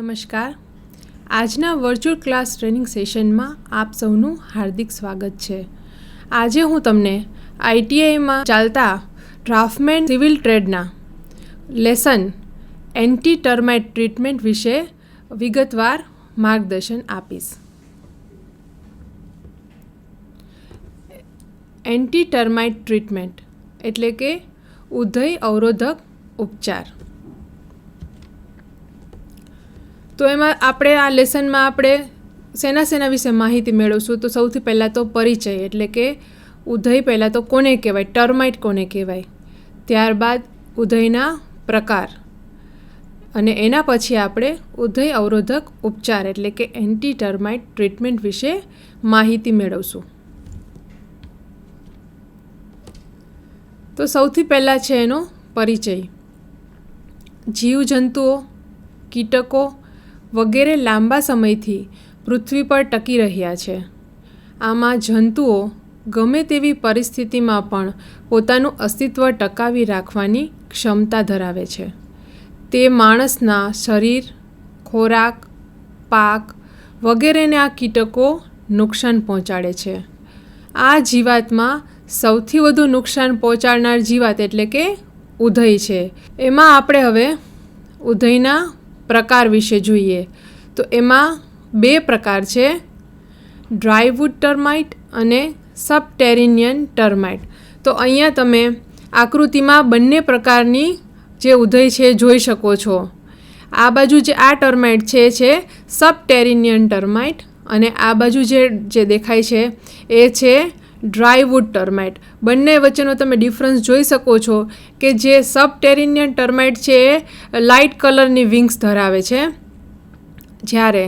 નમસ્કાર. આજના virtual class training સેશનમાં આપ સૌનું હાર્દિક સ્વાગત છે. આજે હું તમને ITIમાં ચાલતા ડ્રાફ્ટમેન સિવિલ ટ્રેડના લેસન એન્ટી ટર્માઇટ ટ્રીટમેન્ટ વિશે વિગતવાર માર્ગદર્શન આપીશ. એન્ટી ટર્માઇટ ટ્રીટમેન્ટ એટલે કે ઉધઈ અવરોધક ઉપચાર. તો એમાં આપણે આ લેસનમાં આપણે શેના વિશે માહિતી મેળવશું. તો સૌથી પહેલાં તો પરિચય એટલે કે ઉધઈ પહેલાં તો કોને કહેવાય, ટર્માઇટ કોને કહેવાય, ત્યારબાદ ઉધઈના પ્રકાર અને એના પછી આપણે ઉધઈ અવરોધક ઉપચાર એટલે કે એન્ટી ટર્માઇટ ટ્રીટમેન્ટ વિશે માહિતી મેળવશું. તો સૌથી પહેલાં છે એનો પરિચય. જીવજંતુઓ, કીટકો વગેરે લાંબા સમયથી પૃથ્વી પર ટકી રહ્યા છે. આમાં જંતુઓ ગમે તેવી પરિસ્થિતિમાં પણ પોતાનું અસ્તિત્વ ટકાવી રાખવાની ક્ષમતા ધરાવે છે. તે માણસના શરીર, ખોરાક, પાક વગેરેને આ કીટકો નુકસાન પહોંચાડે છે. આ જીવાતમાં સૌથી વધુ નુકસાન પહોંચાડનાર જીવાત એટલે કે ઉધઈ છે. એમાં આપણે હવે ઉધઈના પ્રકાર વિશે જોઈએ. તો એમાં બે પ્રકાર છે, ડ્રાયવુડ ટર્માઇટ અને સબટેરેનિયન ટર્માઇટ. તો અહીંયા તમે આકૃતિમાં બંને પ્રકારની જે ઉધઈ છે જોઈ શકો છો. આ બાજુ જે આ ટર્માઇટ છે સબટેરેનિયન ટર્માઇટ અને આ બાજુ જે દેખાય છે એ છે ડ્રાયવુડ ટર્માઇટ. બંને વચ્ચેનો તમે ડિફરન્સ જોઈ શકો છો કે જે સબટેરેનિયન ટર્માઇટ છે એ લાઇટ કલરની વિંગ્સ ધરાવે છે, જ્યારે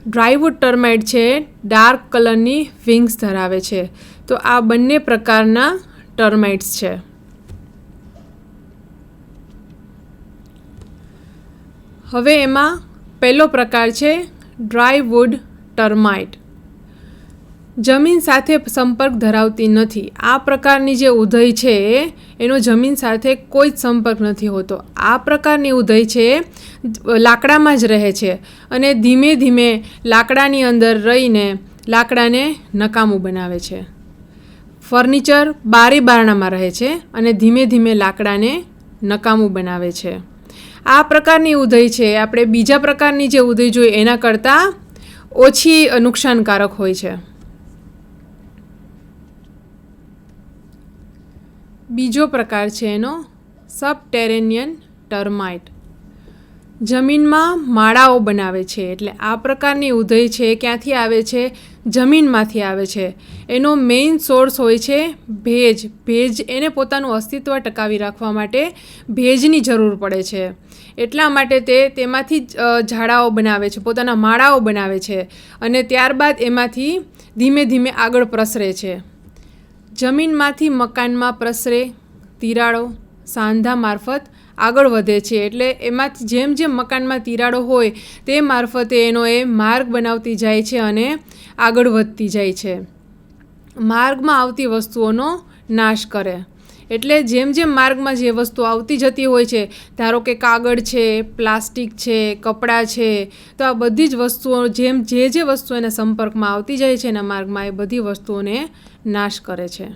ડ્રાયવુડ ટર્માઇટ છે ડાર્ક કલરની વિંગ્સ ધરાવે છે. તો આ બંને પ્રકારના ટર્માઇટ્સ છે. હવે એમાં પહેલો પ્રકાર છે ડ્રાયવુડ ટર્માઇટ. જમીન સાથે સંપર્ક ધરાવતી નથી. આ પ્રકારની જે ઉધઈ છે એનો જમીન સાથે કોઈ જ સંપર્ક નથી હોતો. આ પ્રકારની ઉધઈ છે લાકડામાં જ રહે છે અને ધીમે ધીમે લાકડાની અંદર રહીને લાકડાને નકામું બનાવે છે. ફર્નિચર બારી બારણામાં રહે છે અને ધીમે ધીમે લાકડાને નકામું બનાવે છે. આ પ્રકારની ઉધઈ છે આપણે બીજા પ્રકારની જે ઉધઈ જોઈએ એના કરતાં ઓછી નુકસાનકારક હોય છે. બીજો પ્રકાર છે એનો સબટેરેનિયન ટર્માઇટ. જમીનમાં માળાઓ બનાવે છે. એટલે આ પ્રકારની ઉધઈ છે ક્યાંથી આવે છે? જમીનમાંથી આવે છે. એનો મેઇન સોર્સ હોય છે ભેજ. એને પોતાનું અસ્તિત્વ ટકાવી રાખવા માટે ભેજની જરૂર પડે છે. એટલા માટે તેમાંથી ઝાડાઓ બનાવે છે, પોતાના માળાઓ બનાવે છે અને ત્યારબાદ એમાંથી ધીમે ધીમે આગળ પ્રસરે છે. જમીનમાંથી મકાનમાં પ્રસરે, તિરાડો સાંધા મારફત આગળ વધે છે. એટલે એમાંથી જેમ જેમ મકાનમાં તિરાડો હોય તે મારફતે એનો એ માર્ગ બનાવતી જાય છે અને આગળ વધતી જાય છે. માર્ગમાં આવતી વસ્તુઓનો નાશ કરે. એટલે જેમ જેમ માર્ગમાં જે વસ્તુ આવતી જતી હોય છે, ધારો કે કાગળ છે, પ્લાસ્ટિક છે, કપડાં છે, તો આ બધી જ વસ્તુઓ જેમ જે વસ્તુ એના સંપર્કમાં આવતી જાય છે એના માર્ગમાં એ બધી વસ્તુઓને નાશ કરે છે.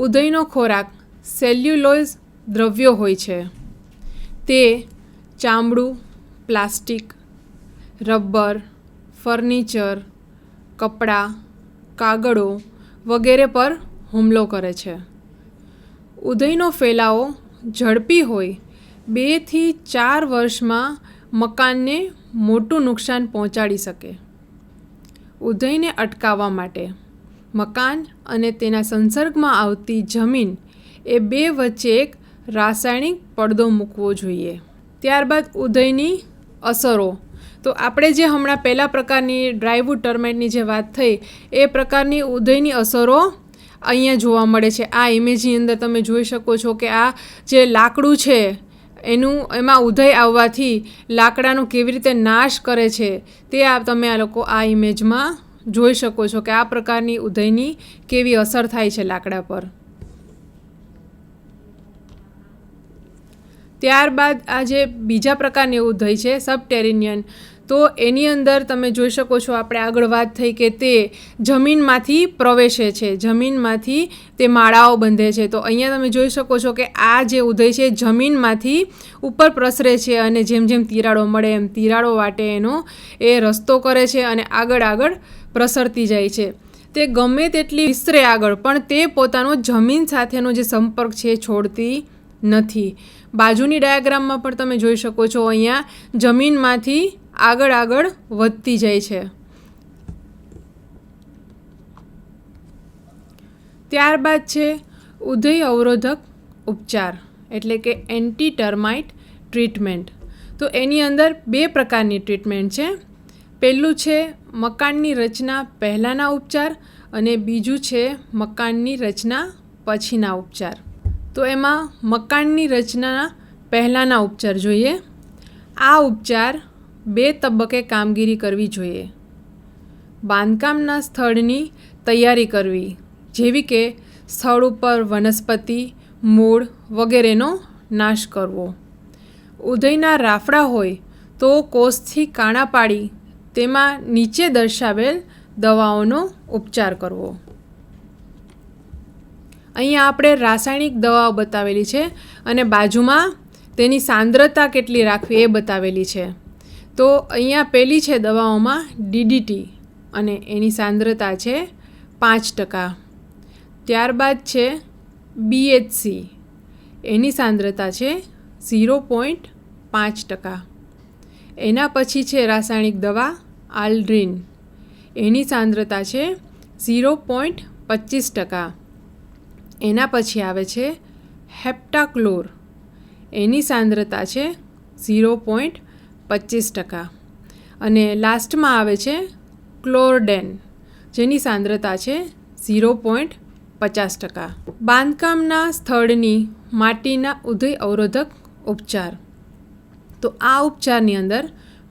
ઉધઈનો ખોરાક સેલ્યુલોઝ દ્રવ્યો હોય છે. તે ચામડું, પ્લાસ્ટિક, રબર, ફર્નિચર, કપડાં, કાગળો વગેરે પર હુમલો કરે છે. ઉધઈનો ફેલાવો ઝડપી હોય 2 થી 4 વર્ષમાં મકાનને મોટું નુકસાન પહોંચાડી શકે. ઉધઈને અટકાવવા માટે મકાન અને તેના સંસર્ગમાં આવતી જમીન એ બે વચ્ચે એક રાસાયણિક પડદો મૂકવો જોઈએ. ત્યારબાદ ઉધઈની અસરો. તો આપણે જે હમણાં પહેલા પ્રકારની ડ્રાયવુડ ટર્માઇટની જે વાત થઈ એ પ્રકારની ઉધઈની અસરો અહીંયા જોવા મળે છે. આ ઇમેજની અંદર તમે જોઈ શકો છો કે આ જે લાકડું છે એમાં ઉધઈ આવવાથી લાકડાનો કેવી રીતે નાશ કરે છે તે તમે આ લોકો આ ઇમેજમાં જોઈ શકો છો કે આ પ્રકારની ઉધઈની કેવી અસર થાય છે લાકડા પર. ત્યારબાદ આ જે બીજા પ્રકારની ઉધઈ છે સબટેરેનિયન, તો એની અંદર તમે જોઈ શકો છો, આપણે આગળ વાત થઈ કે તે જમીનમાંથી પ્રવેશે છે, જમીનમાંથી તે માળાઓ બંધે છે. તો અહીંયા તમે જોઈ શકો છો કે આ જે ઉધઈ છે જમીનમાંથી ઉપર પ્રસરે છે અને જેમ જેમ તિરાડો મળે એમ તિરાડો વાટે એનો એ રસ્તો કરે છે અને આગળ પ્રસરતી જાય છે. તે ગમે તેટલી વિસ્તરે આગળ, પણ તે પોતાનો જમીન સાથેનો જે સંપર્ક છે છોડતી નથી. બાજુની ડાયાગ્રામમાં પણ તમે જોઈ શકો છો, અહીંયા જમીનમાંથી આગળ વધતી જાય છે. ત્યારબાદ છે ઉધઈ અવરોધક ઉપચાર એટલે કે એન્ટી ટર્માઇટ ટ્રીટમેન્ટ. તો એની અંદર 2 પ્રકારની ટ્રીટમેન્ટ છે. પહેલું છે મકાનની રચના પહેલાંના ઉપચાર અને બીજું છે મકાનની રચના પછીના ઉપચાર. તો એમાં મકાનની રચનાના પહેલાંના ઉપચાર જોઈએ. આ ઉપચાર 2 તબક્કે કામગીરી કરવી જોઈએ. બાંધકામના સ્થળની તૈયારી કરવી, જેવી કે સ્થળ ઉપર વનસ્પતિ, મૂળ વગેરેનો નાશ કરવો. ઉધઈના રાફડા હોય તો કોષથી કાણા પાડી તેમાં નીચે દર્શાવેલ દવાઓનો ઉપચાર કરવો. અહીંયા આપણે રાસાયણિક દવાઓ બતાવેલી છે અને બાજુમાં તેની સાંદ્રતા કેટલી રાખવી એ બતાવેલી છે. તો અહીંયા પહેલી છે દવાઓમાં DDT અને એની સાંદ્રતા છે 5%. ત્યારબાદ છે BHC, એની સાંદ્રતા છે 0.5%. એના પછી છે રાસાયણિક દવા આલ્ડ્રીન, એની સાંદ્રતા છે 0.25%. એના પછી આવે છે હેપ્ટાક્લોર, એની સાંદ્રતા છે 0.25%. અને લાસ્ટમાં આવે છે ક્લોરડેન, જેની સાંદ્રતા છે 0.50%. બાંધકામના સ્થળની માટીના ઉધઈ અવરોધક ઉપચાર. તો આ ઉપચારની અંદર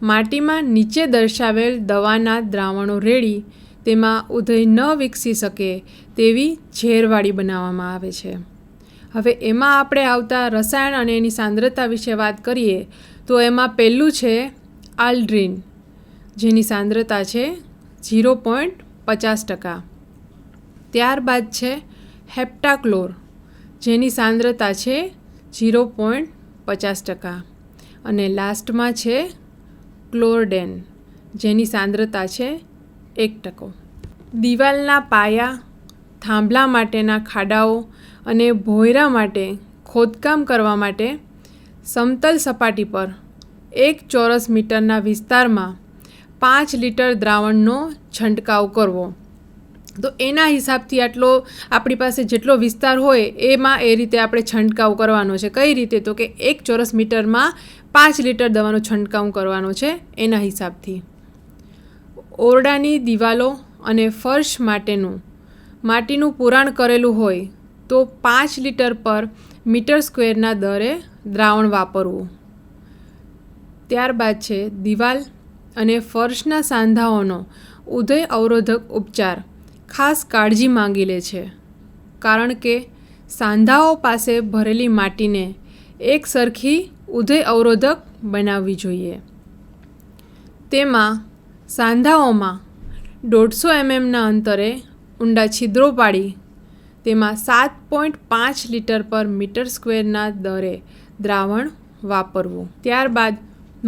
માટીમાં નીચે દર્શાવેલ દવાના દ્રાવણો રેડી તેમાં ઉધઈ ન વિકસી શકે તેવી ઝેરવાળી બનાવવામાં આવે છે. હવે એમાં આપણે આવતા રસાયણ અને એની સાંદ્રતા વિશે વાત કરીએ તો એમાં પહેલું છે આલ્ડ્રીન, જેની સાંદ્રતા છે 0.50%. ત્યારબાદ છે હેપ્ટાક્લોર, જેની સાંદ્રતા છે 0.50%. અને લાસ્ટમાં છે ક્લોરડેન, જેની સાંદ્રતા છે 1%. દિવાલના પાયા, થાંભલા માટેના ખાડાઓ અને ભોંયરા માટે ખોદકામ કરવા માટે સમતલ સપાટી પર 1 ચોરસ મીટરના વિસ્તારમાં 5 લિટર દ્રાવણનો છંટકાવ કરવો. તો એના હિસાબથી આટલો આપણી પાસે જેટલો વિસ્તાર હોય એમાં એ રીતે આપણે છંટકાવ કરવાનો છે. કઈ રીતે? તો કે 1 ચોરસ મીટરમાં 5 લિટર દવાનો છંટકાવ કરવાનો છે એના હિસાબથી. ઓરડાની દિવાલો અને ફર્શ માટીનું પુરાણ કરેલું હોય તો 5 લિટર પર મીટર સ્ક્વેરના દરે દ્રાવણ વાપરવું. ત્યારબાદ છે દિવાલ અને ફર્શના સાંધાઓનો ઉધઈ અવરોધક ઉપચાર ખાસ કાળજી માંગી લે છે, કારણ કે સાંધાઓ પાસે ભરેલી માટીને એક સરખી ઉધઈ અવરોધક બનાવવી જોઈએ. તેમાં સાંધાઓમાં 150 mmના અંતરે ઊંડા છિદ્રો પાડી તેમાં 7.5 લિટર પર મીટર સ્ક્વેરના દરે દ્રાવણ વાપરવું. ત્યારબાદ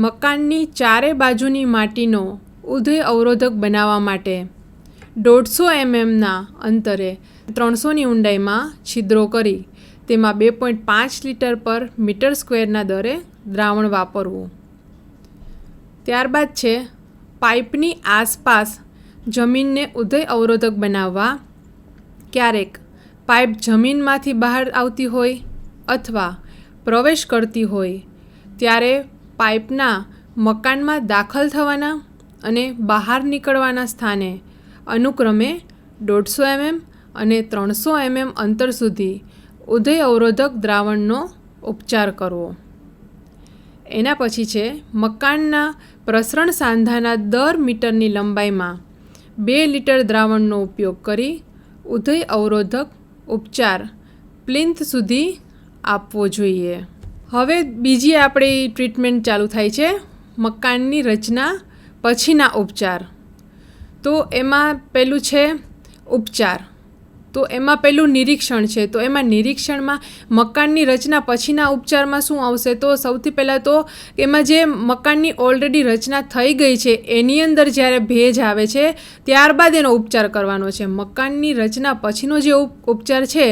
મકાનની ચારે બાજુની માટીનો ઉધઈ અવરોધક બનાવવા માટે 150 mmના અંતરે 300ની ઊંડાઈમાં છિદ્રો કરી તેમાં 2.5 લિટર પર મીટર સ્ક્વેરના દરે દ્રાવણ વાપરવું. ત્યારબાદ છે પાઇપની આસપાસ જમીનને ઉધઈ અવરોધક બનાવવા. ક્યારેક પાઇપ જમીનમાંથી બહાર આવતી હોય અથવા પ્રવેશ કરતી હોય ત્યારે પાઇપના મકાનમાં દાખલ થવાના અને બહાર નીકળવાના સ્થાને અનુક્રમે 150 mm અને 300 mm અંતર સુધી ઉધઈ અવરોધક દ્રાવણનો ઉપચાર કરવો. એના પછી છે મકાનના પ્રસરણ સાંધાના દર મીટરની લંબાઈમાં 2 લિટર દ્રાવણનો ઉપયોગ કરી ઉધઈ અવરોધક ઉપચાર પ્લિન્થ સુધી આપવો જોઈએ. હવે બીજી આપણી ટ્રીટમેન્ટ ચાલુ થાય છે મકાનની રચના પછીના ઉપચાર. તો એમાં પહેલું છે ઉપચાર. તો એમાં પહેલું નિરીક્ષણ છે. તો એમાં નિરીક્ષણમાં મકાનની રચના પછીના ઉપચારમાં શું આવશે? તો સૌથી પહેલાં તો એમાં જે મકાનની ઓલરેડી રચના થઈ ગઈ છે એની અંદર જ્યારે ભેજ આવે છે ત્યારબાદ એનો ઉપચાર કરવાનો છે. મકાનની રચના પછીનો જે ઉપચાર છે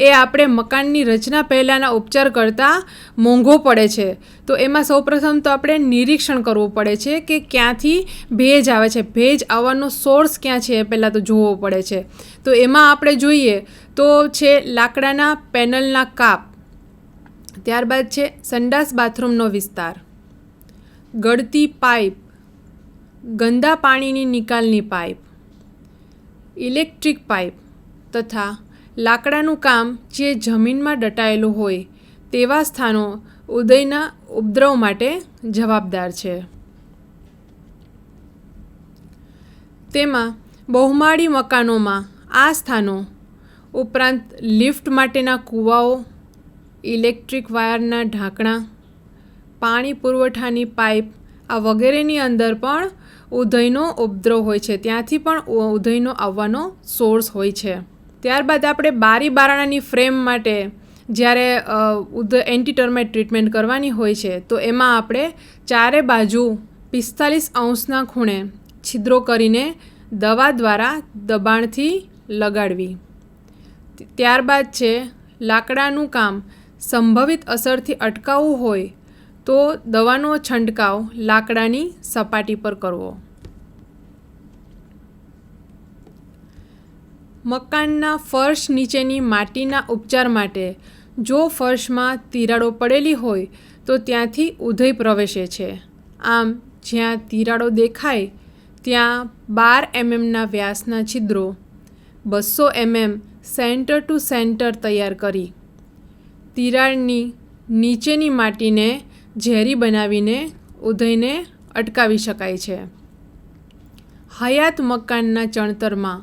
એ આપણે મકાનની રચના પહેલાંના ઉપચાર કરતાં મોંઘો પડે છે. તો એમાં સૌપ્રથમ તો આપણે નિરીક્ષણ કરવું પડે છે કે ક્યાંથી ભેજ આવે છે. ભેજ આવવાનો સોર્સ ક્યાં છે એ પહેલાં તો જોવો પડે છે. તો એમાં આપણે જોઈએ તો છે લાકડાના પેનલના કાપ, ત્યારબાદ છે સંડાસ બાથરૂમનો વિસ્તાર, ગળતી પાઇપ, ગંદા પાણીની નિકાલની પાઇપ, ઇલેક્ટ્રિક પાઇપ તથા લાકડાનું કામ જે જમીનમાં દટાયેલું હોય તેવા સ્થાનો ઉદયના ઉપદ્રવ માટે જવાબદાર છે. તેમાં બહુમાળી મકાનોમાં આ સ્થાનો ઉપરાંત લિફ્ટ માટેના કૂવાઓ, ઇલેક્ટ્રિક વાયરના ઢાંકણા, પાણી પુરવઠાની પાઇપ આ વગેરેની અંદર પણ ઉધઈનો ઉપદ્રવ હોય છે. ત્યાંથી પણ ઉધઈનો આવવાનો સોર્સ હોય છે. ત્યારબાદ આપણે બારી બારણાની ફ્રેમ માટે જ્યારે એન્ટી ટર્માઇટ ટ્રીટમેન્ટ કરવાની હોય છે તો એમાં આપણે ચારે બાજુ 45° ખૂણે છિદ્રો કરીને દવા દ્વારા દબાણથી લગાડવી. ત્યારબાદ છે લાકડાનું કામ સંભવિત અસરથી અટકાવવું હોય તો દવાનો છંટકાવ લાકડાની સપાટી પર કરવો. મકાનના ફર્શ નીચેની માટીના ઉપચાર માટે જો ફર્શમાં તિરાડો પડેલી હોય તો ત્યાંથી ઉધઈ પ્રવેશે છે. આમ જ્યાં તિરાડો દેખાય ત્યાં 12 mm વ્યાસના છિદ્રો 200 mm સેન્ટર ટુ સેન્ટર તૈયાર કરી તિરાડની નીચેની માટીને ઝેરી બનાવીને ઉધઈને અટકાવી શકાય છે. હયાત મકાનના ચણતરમાં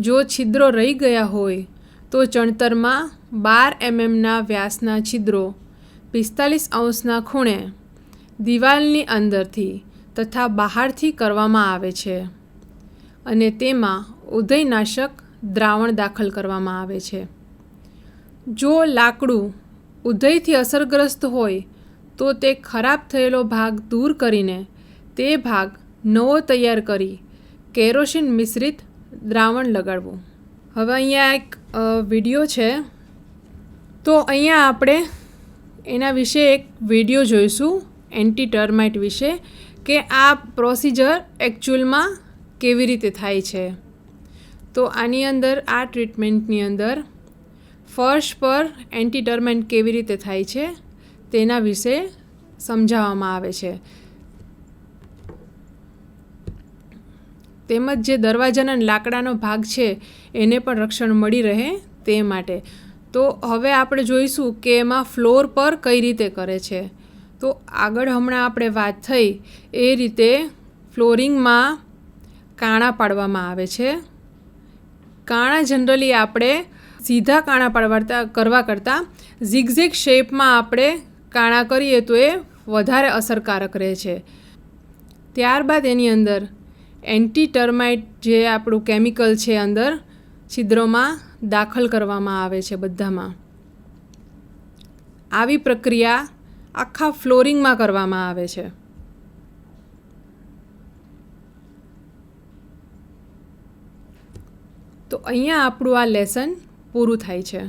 જો છિદ્રો રહી ગયા હોય તો ચણતરમાં 12 mm વ્યાસના છિદ્રો 45° ખૂણે દિવાલની અંદરથી તથા બહારથી કરવામાં આવે છે અને તેમાં ઉધઈનાશક દ્રાવણ દાખલ કરવામાં આવે છે. જો લાકડું ઉધઈથી અસરગ્રસ્ત હોય તો તે ખરાબ થયેલો ભાગ દૂર કરીને તે ભાગ નવો તૈયાર કરી કેરોસીન મિશ્રિત દ્રાવણ લગાડવું. હવે અહીંયા એક વિડીયો છે તો અહીંયા આપણે એના વિશે એક વિડીયો જોઈશું એન્ટી ટર્માઇટ વિશે કે આ પ્રોસિજર એકચ્યુઅલમાં કેવી રીતે થાય છે. તો આની અંદર આ ટ્રીટમેન્ટની અંદર ફર્શ પર એન્ટી ટર્માઇટ કેવી રીતે થાય છે તેના વિશે સમજાવવામાં આવે છે. તેમજ જે દરવાજાના લાકડાનો ભાગ છે એને પણ રક્ષણ મળી રહે તે માટે. તો હવે આપણે જોઈશું કે એમાં ફ્લોર પર કઈ રીતે કરે છે. તો આગળ હમણાં આપણે વાત થઈ એ રીતે ફ્લોરિંગમાં કાણા પાડવામાં આવે છે. કાણા જનરલી આપણે સીધા કાણા કરવા કરતાં ઝિગઝેગ શેપમાં આપણે કાણા કરીએ તો એ વધારે અસરકારક રહે છે. ત્યારબાદ એની અંદર એન્ટી ટર્માઇટ જે આપણું કેમિકલ છે અંદર છિદ્રોમાં દાખલ કરવામાં આવે છે બધામાં. આવી પ્રક્રિયા આખા ફ્લોરિંગમાં કરવામાં આવે છે. તો અહીંયા આપણું આ લેસન પૂરું થાય છે.